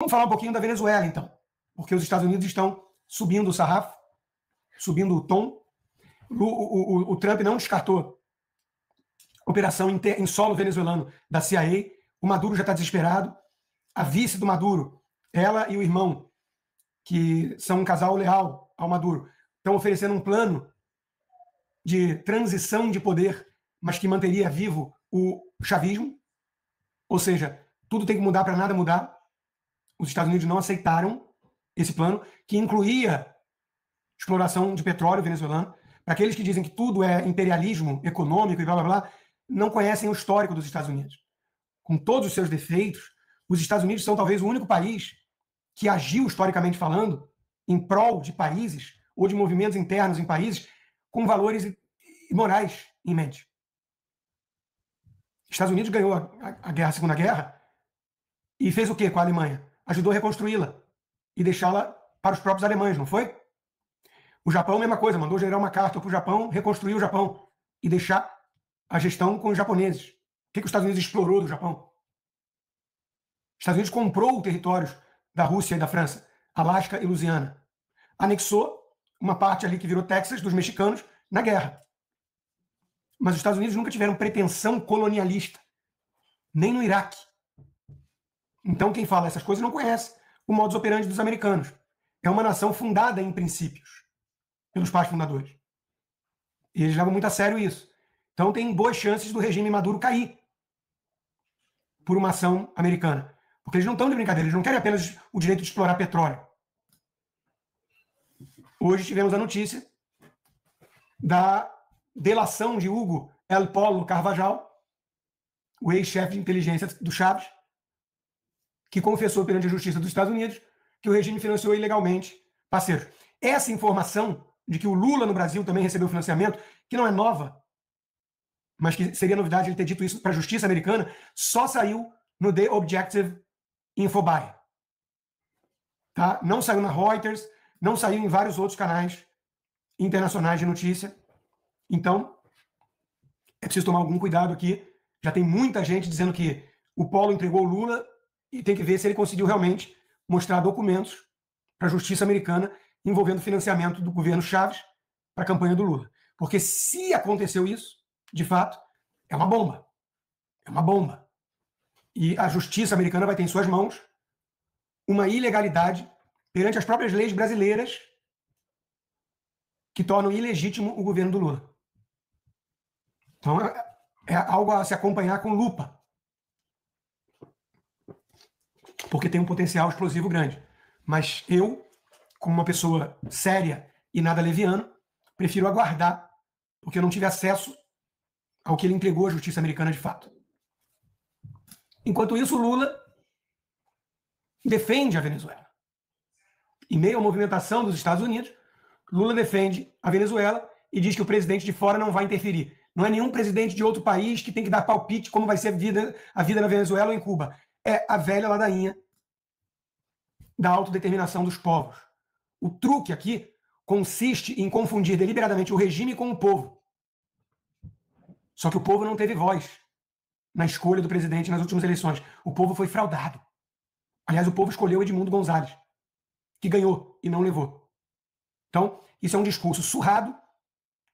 Vamos falar um pouquinho da Venezuela, então, porque os Estados Unidos estão subindo o sarrafo, subindo o tom. O Trump não descartou operação em solo venezuelano da CIA. O Maduro já está desesperado. A vice do Maduro, ela e o irmão, que são um casal leal ao Maduro, estão oferecendo um plano de transição de poder, mas que manteria vivo o chavismo. Ou seja, tudo tem que mudar para nada mudar. Os Estados Unidos não aceitaram esse plano, que incluía exploração de petróleo venezuelano. Para aqueles que dizem que tudo é imperialismo econômico e blá blá blá, não conhecem o histórico dos Estados Unidos. Com todos os seus defeitos, os Estados Unidos são talvez o único país que agiu, historicamente falando, em prol de países ou de movimentos internos em países com valores morais em mente. Os Estados Unidos ganhou a Segunda Guerra e fez o quê com a Alemanha? Ajudou a reconstruí-la e deixá-la para os próprios alemães, não foi? O Japão, a mesma coisa, mandou gerar uma carta para o Japão, reconstruir o Japão e deixar a gestão com os japoneses. O que os Estados Unidos explorou do Japão? Os Estados Unidos comprou territórios da Rússia e da França, Alasca e Louisiana. Anexou uma parte ali que virou Texas dos mexicanos na guerra. Mas os Estados Unidos nunca tiveram pretensão colonialista, nem no Iraque. Então quem fala essas coisas não conhece o modus operandi dos americanos. É uma nação fundada em princípios pelos pais fundadores. E eles levam muito a sério isso. Então tem boas chances do regime Maduro cair por uma ação americana. Porque eles não estão de brincadeira, eles não querem apenas o direito de explorar petróleo. Hoje tivemos a notícia da delação de Hugo El Polo Carvajal, o ex-chefe de inteligência do Chaves, que confessou perante a Justiça dos Estados Unidos que o regime financiou ilegalmente parceiros. Essa informação de que o Lula no Brasil também recebeu financiamento, que não é nova, mas que seria novidade ele ter dito isso para a justiça americana, só saiu no The Objective Infobae. Tá? Não saiu na Reuters, não saiu em vários outros canais internacionais de notícia. Então, é preciso tomar algum cuidado aqui. Já tem muita gente dizendo que o Polo entregou o Lula e tem que ver se ele conseguiu realmente mostrar documentos para a justiça americana envolvendo financiamento do governo Chaves para a campanha do Lula. Porque se aconteceu isso, de fato, é uma bomba. É uma bomba. E a justiça americana vai ter em suas mãos uma ilegalidade perante as próprias leis brasileiras que tornam ilegítimo o governo do Lula. Então, é algo a se acompanhar com lupa. Porque tem um potencial explosivo grande. Mas eu, como uma pessoa séria e nada leviano, prefiro aguardar, porque eu não tive acesso ao que ele entregou à justiça americana de fato. Enquanto isso, o Lula defende a Venezuela. Em meio à movimentação dos Estados Unidos, Lula defende a Venezuela e diz que o presidente de fora não vai interferir. Não é nenhum presidente de outro país que tem que dar palpite como vai ser a vida na Venezuela ou em Cuba. É a velha ladainha da autodeterminação dos povos. O truque aqui consiste em confundir deliberadamente o regime com o povo. Só que o povo não teve voz na escolha do presidente nas últimas eleições. O povo foi fraudado. Aliás, o povo escolheu Edmundo Gonzalez, que ganhou e não levou. Então, isso é um discurso surrado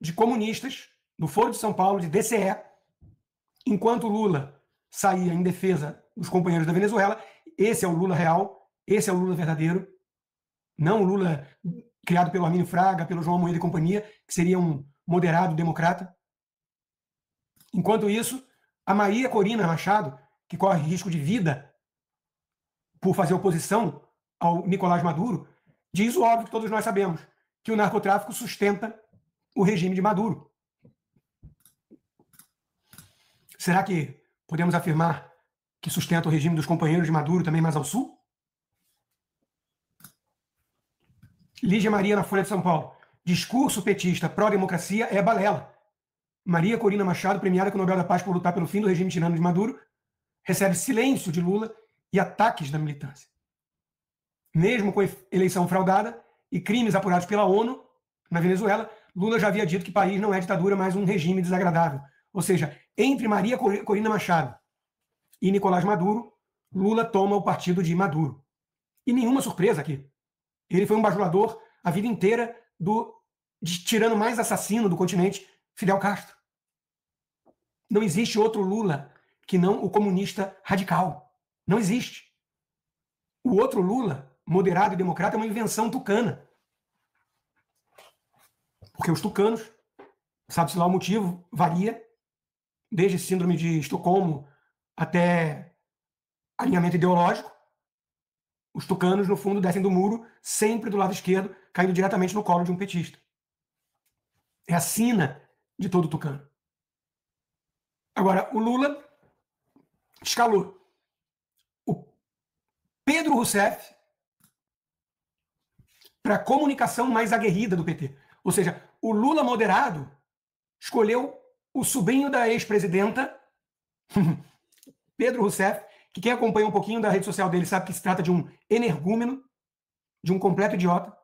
de comunistas do Foro de São Paulo, de DCE, enquanto Lula saía em defesa dos companheiros da Venezuela. Esse é o Lula real, esse é o Lula verdadeiro, não o Lula criado pelo Armínio Fraga, pelo João Moedo e companhia, que seria um moderado democrata. Enquanto isso, a Maria Corina Machado, que corre risco de vida por fazer oposição ao Nicolás Maduro, diz o óbvio que todos nós sabemos, que o narcotráfico sustenta o regime de Maduro. Será que podemos afirmar que sustenta o regime dos companheiros de Maduro também mais ao sul? Lígia Maria na Folha de São Paulo. Discurso petista pró-democracia é balela. Maria Corina Machado, premiada com o Nobel da Paz por lutar pelo fim do regime tirano de Maduro, recebe silêncio de Lula e ataques da militância. Mesmo com eleição fraudada e crimes apurados pela ONU na Venezuela, Lula já havia dito que o país não é ditadura, mas um regime desagradável. Ou seja, entre Maria Corina Machado e Nicolás Maduro, Lula toma o partido de Maduro. E nenhuma surpresa aqui. Ele foi um bajulador a vida inteira de tirano mais assassino do continente, Fidel Castro. Não existe outro Lula que não o comunista radical. Não existe. O outro Lula, moderado e democrata, é uma invenção tucana. Porque os tucanos, sabe-se lá o motivo, varia, desde síndrome de Estocolmo até alinhamento ideológico. Os tucanos, no fundo, descem do muro, sempre do lado esquerdo, caindo diretamente no colo de um petista. É a sina de todo tucano. Agora, o Lula escalou o Pedro Rousseff para a comunicação mais aguerrida do PT. Ou seja, o Lula moderado escolheu o sobrinho da ex-presidenta, Pedro Rousseff, que quem acompanha um pouquinho da rede social dele sabe que se trata de um energúmeno, de um completo idiota,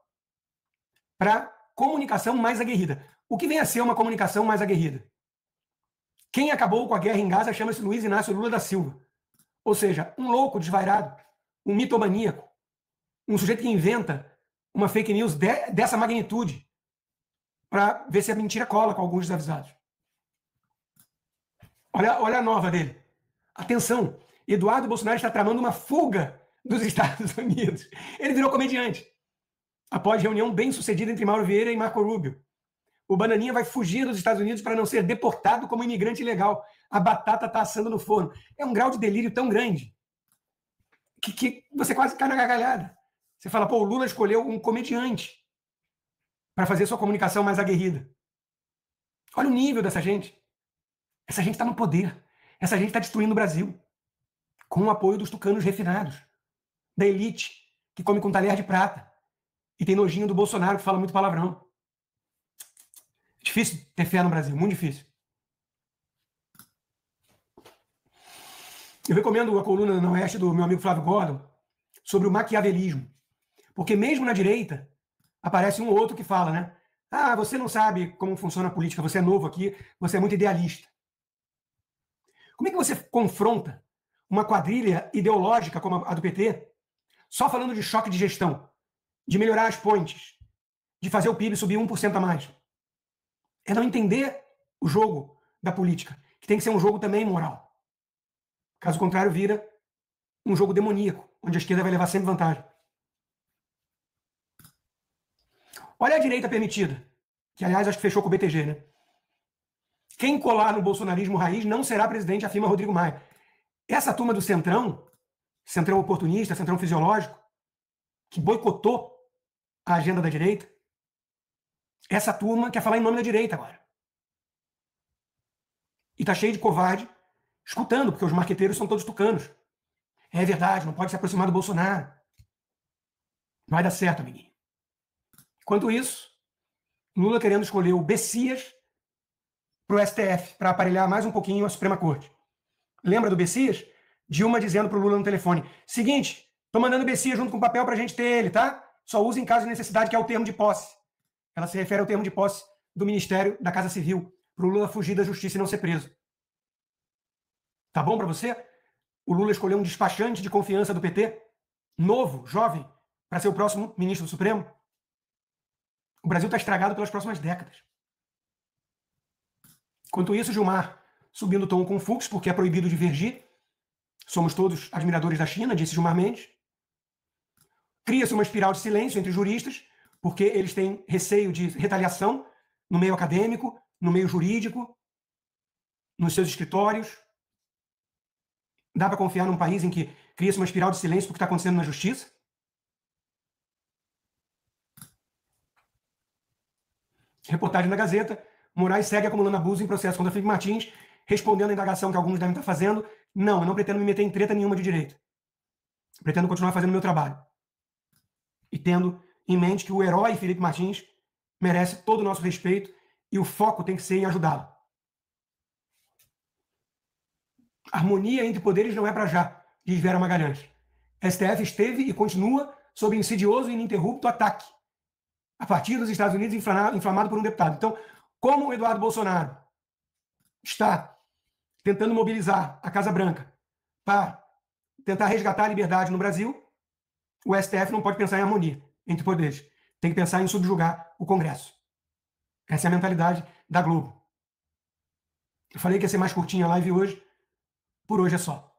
para comunicação mais aguerrida. O que vem a ser uma comunicação mais aguerrida? Quem acabou com a guerra em Gaza chama-se Luiz Inácio Lula da Silva. Ou seja, um louco desvairado, um mitomaníaco, um sujeito que inventa uma fake news dessa magnitude para ver se a mentira cola com alguns desavisados. Olha a nova dele. Atenção, Eduardo Bolsonaro está tramando uma fuga dos Estados Unidos. Ele virou comediante. Após reunião bem sucedida entre Mauro Vieira e Marco Rubio. O Bananinha vai fugir dos Estados Unidos para não ser deportado como imigrante ilegal. A batata está assando no forno. É um grau de delírio tão grande que você quase cai na gargalhada. Você fala, pô, o Lula escolheu um comediante para fazer sua comunicação mais aguerrida. Olha o nível dessa gente. Essa gente está no poder. Essa gente está destruindo o Brasil. Com o apoio dos tucanos refinados. Da elite, que come com talher de prata. E tem nojinho do Bolsonaro, que fala muito palavrão. Difícil ter fé no Brasil, muito difícil. Eu recomendo a coluna na Oeste do meu amigo Flávio Gordon sobre o maquiavelismo. Porque mesmo na direita, aparece um ou outro que fala, né? Ah, você não sabe como funciona a política, você é novo aqui, você é muito idealista. Como é que você confronta uma quadrilha ideológica como a do PT, só falando de choque de gestão, de melhorar as pontes, de fazer o PIB subir 1% a mais? É não entender o jogo da política, que tem que ser um jogo também moral. Caso contrário, vira um jogo demoníaco, onde a esquerda vai levar sempre vantagem. Olha a direita permitida, que aliás acho que fechou com o BTG, né? Quem colar no bolsonarismo raiz não será presidente, afirma Rodrigo Maia. Essa turma do centrão oportunista, centrão fisiológico, que boicotou a agenda da direita, essa turma quer falar em nome da direita agora. E tá cheio de covarde escutando, porque os marqueteiros são todos tucanos. É verdade, não pode se aproximar do Bolsonaro. Vai dar certo, amiguinho. Enquanto isso, Lula querendo escolher o Bessias para o STF, para aparelhar mais um pouquinho a Suprema Corte. Lembra do Bessias? Dilma dizendo para o Lula no telefone, seguinte, tô mandando o Bessias junto com o papel para a gente ter ele, tá? Só usa em caso de necessidade, que é o termo de posse. Ela se refere ao termo de posse do Ministério da Casa Civil, para o Lula fugir da justiça e não ser preso. Tá bom para você? O Lula escolheu um despachante de confiança do PT, novo, jovem, para ser o próximo ministro do Supremo. O Brasil está estragado pelas próximas décadas. Enquanto isso, Gilmar subindo o tom com o Fux, porque é proibido divergir. Somos todos admiradores da China, disse Gilmar Mendes. Cria-se uma espiral de silêncio entre juristas, porque eles têm receio de retaliação no meio acadêmico, no meio jurídico, nos seus escritórios. Dá para confiar num país em que cria-se uma espiral de silêncio do que está acontecendo na justiça? Reportagem da Gazeta. Moraes segue acumulando abuso em processo contra Felipe Martins, respondendo à indagação que alguns devem estar fazendo. Não, eu não pretendo me meter em treta nenhuma de direito. Pretendo continuar fazendo o meu trabalho. E tendo em mente que o herói Felipe Martins merece todo o nosso respeito e o foco tem que ser em ajudá-lo. Harmonia entre poderes não é para já, diz Vera Magalhães. STF esteve e continua sob insidioso e ininterrupto ataque, a partir dos Estados Unidos, inflamado por um deputado. Então, como o Eduardo Bolsonaro está tentando mobilizar a Casa Branca para tentar resgatar a liberdade no Brasil, o STF não pode pensar em harmonia entre poderes. Tem que pensar em subjugar o Congresso. Essa é a mentalidade da Globo. Eu falei que ia ser mais curtinha a live hoje. Por hoje é só.